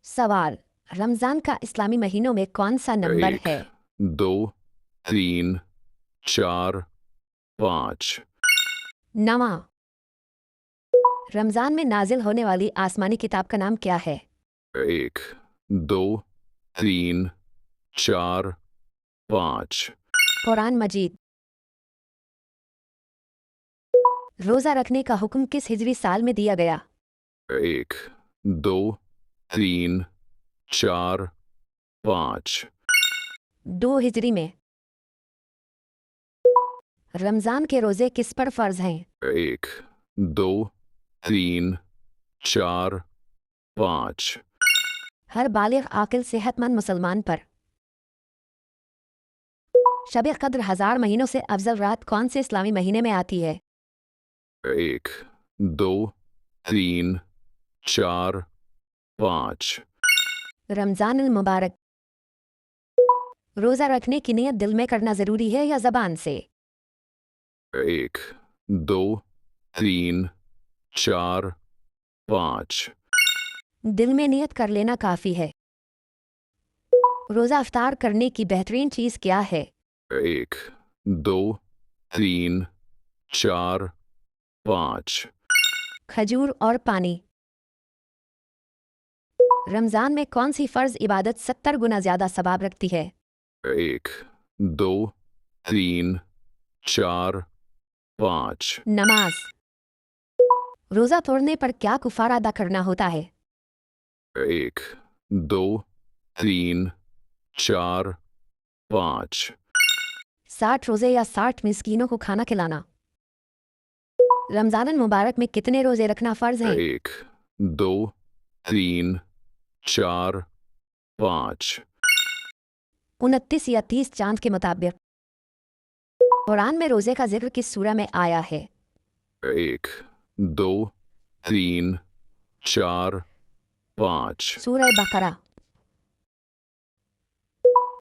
सवाल। रमजान का इस्लामी महीनों में कौन सा नंबर एक, है? दो, तीन, चार, पाँच। नवा। रमजान में नाजिल होने वाली आसमानी किताब का नाम क्या है? एक, दो, तीन, चार, पाँच। कुरान मजीद। रोजा रखने का हुक्म किस हिजरी साल में दिया गया? एक, दो, तीन, चार, पाँच। 2 हिजरी में। रमजान के रोजे किस पर फर्ज हैं? एक, दो, तीन, चार, पाँच। हर बालिग आकिल सेहतमंद मुसलमान पर। शब कद्र 1000 महीनों से अफजल रात कौन से इस्लामी महीने में आती है? एक, दो, तीन, चार, पाँच। रमजान मुबारक। रोजा रखने की नियत दिल में करना जरूरी है या जबान से? एक, दो, तीन, चार, पाँच। दिल में नियत कर लेना काफी है। रोजा अफ्तार करने की बेहतरीन चीज क्या है? एक, दो, तीन, चार, पाँच। खजूर और पानी। रमजान में कौन सी फर्ज इबादत 70 गुना ज्यादा सवाब रखती है? एक, दो, तीन, चार, पाँच। नमाज। रोजा तोड़ने पर क्या कुफारा अदा करना होता है? एक, दो, तीन, चार, पाँच। 60 रोजे या 60 मिस्कीनों को खाना खिलाना। रमजान मुबारक में कितने रोजे रखना फर्ज हैं? एक, दो, तीन, चार, पाँच। 29 या 30 चांद के मुताबिक। कुरान में रोजे का जिक्र किस सूरा में आया है? एक, दो, तीन, चार, पाँच। सूरह बकरा।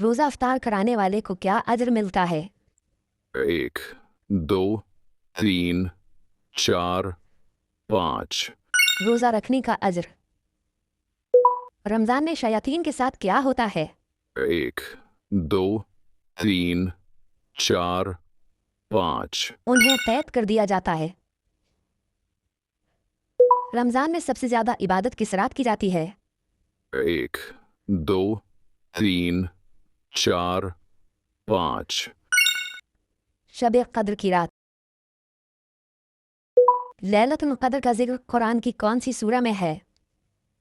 रोजा अफ्तार कराने वाले को क्या अजर मिलता है? एक, दो, तीन, चार, पाँच। रोजा रखने का अजर। रमजान में शयातीन के साथ क्या होता है? एक, दो, तीन, चार, पाँच। उन्हें कैद कर दिया जाता है। रमजान में सबसे ज्यादा इबादत किस रात की जाती है? एक, दो, तीन, चार, पाँच। शब कद्र की रात। लैलतुल कद्र का जिक्र कुरान की कौन सी सूरा में है?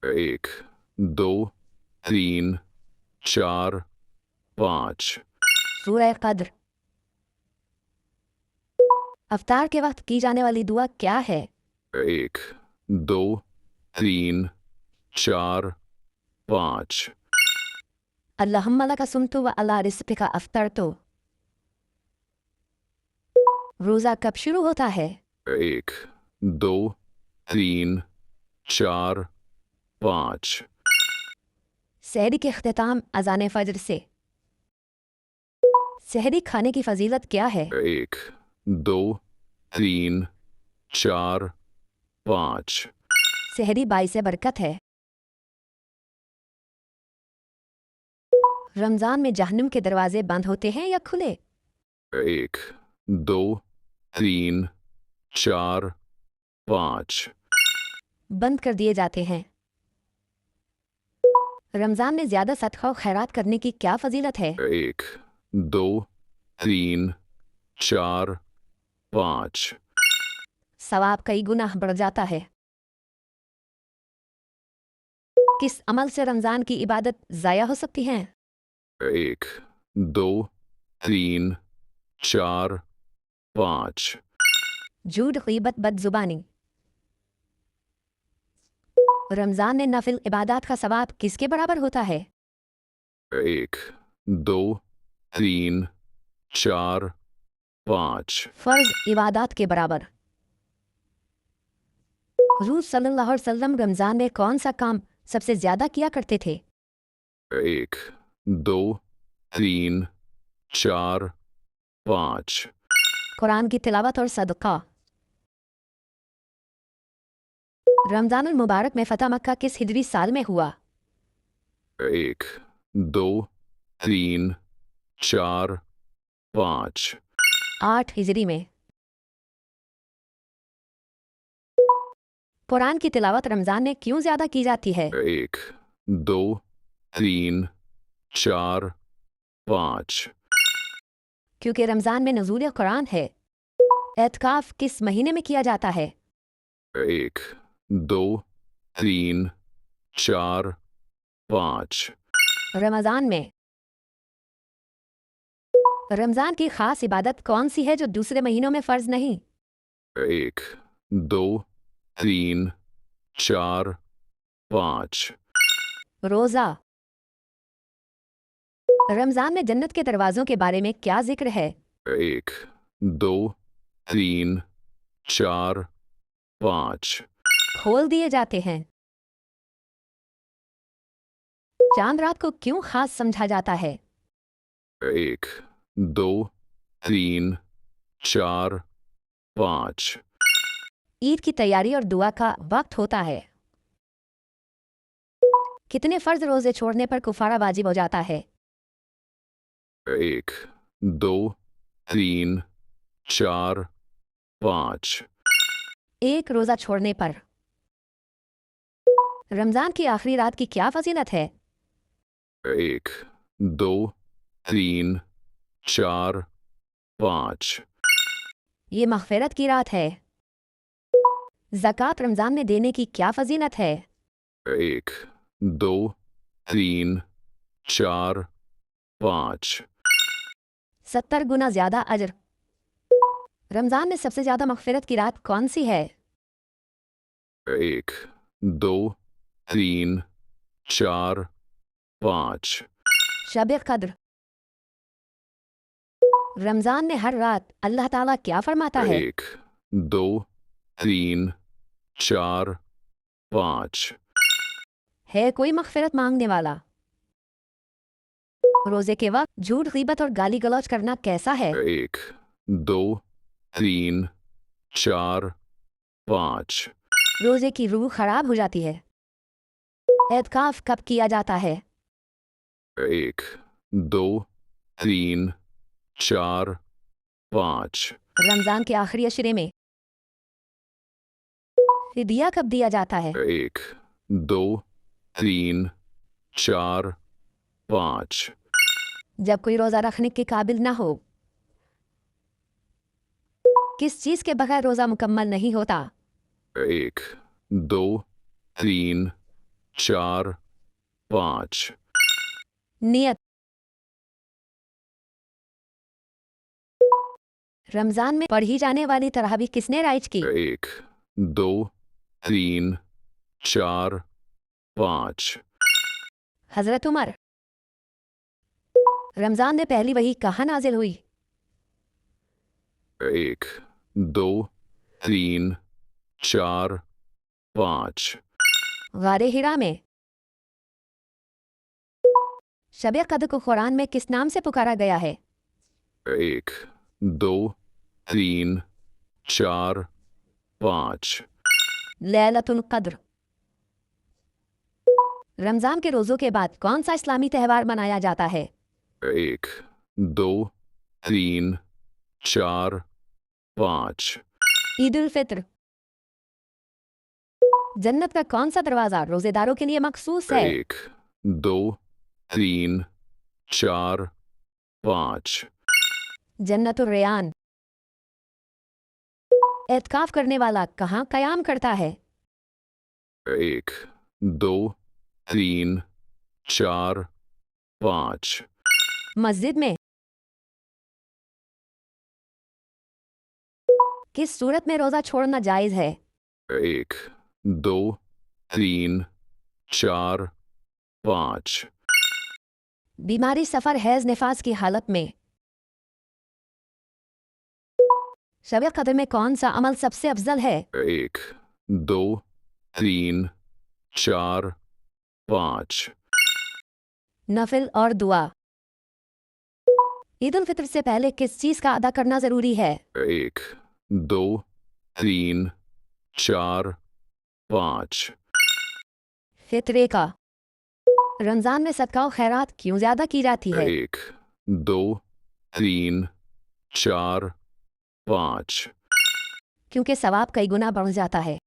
एक, दो, तीन, चार, पाँच। सूरह कद्र। अफ्तार के वक्त की जाने वाली दुआ क्या है? एक, दो, तीन, चार, पाँच। अल्लाहुम्मा लका सुमतु व अला रिज़्क़िका अफ्तरतु। रोजा कब शुरू होता है? एक, दो, तीन, चार, पाँच। सहरी के अख्तिताम अज़ान फजर से। सहरी खाने की फजीलत क्या है? एक, दो, तीन, चार, पाँच। सहरी बाइसे बरकत है। रमजान में जहन्नुम के दरवाजे बंद होते हैं या खुले? एक, दो, तीन, चार, पाँच। बंद कर दिए जाते हैं। रमजान में ज्यादा सदका और खैरात करने की क्या फजीलत है? एक, दो, तीन, चार, पाँच। सवाब कई गुना बढ़ जाता है। किस अमल से रमजान की इबादत जाया हो सकती है? एक, दो, तीन, चार, पाँच। झूठ, गीबत, बदजुबानी। रमजान में नफिल इबादत का सवाब किसके बराबर होता है? एक, दो, तीन, चार, पाँच। फर्ज इबादत के बराबर। हुजूर सल्लल्लाहु अलैहि वसल्लम रमजान में कौन सा काम सबसे ज्यादा किया करते थे? एक, दो, तीन, चार, पाँच। कुरान की तिलावत और सदका। रमजान मुबारक में फतह मक्का किस हिजरी साल में हुआ? 1 2 3 4 5 8 हिजरी में। कुरान की तिलावत रमज़ान में क्यों ज़्यादा की जाती है? 1 2 3 4 5 क्योंकि रमज़ान में नुज़ूल कुरान है। एतकाफ किस महीने में किया जाता है? 1 2 3 4 5 रमज़ान में। रमज़ान की ख़ास इबादत कौन सी है जो दूसरे महीनों में फ़र्ज नहीं? 1 2 3 4 5 रोज़ा। रमज़ान में जन्नत के दरवाज़ों के बारे में क्या जिक्र है? 1 2 3 4 5 खोल दिए जाते हैं। चांद रात को क्यों खास समझा जाता है? 1 2 3 4 5 ईद की तैयारी और दुआ का वक्त होता है। कितने फ़र्ज रोज़े छोड़ने पर कुफारा वाजिब हो जाता है? 1 2 3 4 5 एक रोज़ा छोड़ने पर। रमज़ान की आखिरी रात की क्या फजीलत है? 1 2 3 4 5 ये मग़फ़िरत की रात है। ज़कात रमज़ान में देने की क्या फजीलत है? 1 2 3 4 5 70 गुना ज़्यादा अजर। रमज़ान में सबसे ज़्यादा मग़फ़िरत की रात कौन सी है? 1 2 3 4 5 शब कद्र। रमज़ान में हर रात अल्लाह ताला क्या फरमाता है? 1 2 3 4 5 है कोई मग़फ़िरत मांगने वाला? रोज़े के वक्त झूठ, ग़ीबत और गाली गलौज करना कैसा है? 1 2 3 4 5 रोज़े की रूह खराब हो जाती है। एतकाफ कब किया जाता है? 1 2 3 4 5 रमज़ान के आखिरी अशरे में। फिदिया कब दिया जाता है? 1 2 3 4 5 जब कोई रोज़ा रखने के काबिल ना हो। किस चीज़ के बगैर रोज़ा मुकम्मल नहीं होता? 1 2 3 4 5 नियत। रमज़ान में पढ़ी जाने वाली तरावी किसने राइज की? 1 2 3 4 5 हज़रत उमर। रमज़ान में पहली वही कहाँ नाजिल हुई? 1 2 3 4 5 गारे हिरा में। शब कद्र को कुरान में किस नाम से पुकारा गया है? 1 2 3 4 5 लैलतुल कद्र। रमज़ान के रोज़ों के बाद कौन सा इस्लामी त्यौहार मनाया जाता है? 1 2 3 4 5 ईद उल फित्र। जन्नत का कौन सा दरवाज़ा रोज़ेदारों के लिए मखसूस है? 1 2 3 4 5 जन्नतुर रेयान। एतकाफ करने वाला कहाँ क़याम करता है? 1 2 3 4 5 मस्जिद में। किस सूरत में रोज़ा छोड़ना जायज़ है? 1 2 3 4 5 बीमारी, सफ़र, हैज़, निफास की हालत में। शब कद्र में कौन सा अमल सबसे अफजल है? 1 2 3 4 5 नफिल और दुआ। ईद उल फित्र से पहले किस चीज़ का अदा करना ज़रूरी है? 1 2 3 4 5 फित्रे का। रमजान में सदका और खैरात क्यों ज्यादा की जाती है? 1 2 3 4 5 क्योंकि सवाब कई गुना बढ़ जाता है।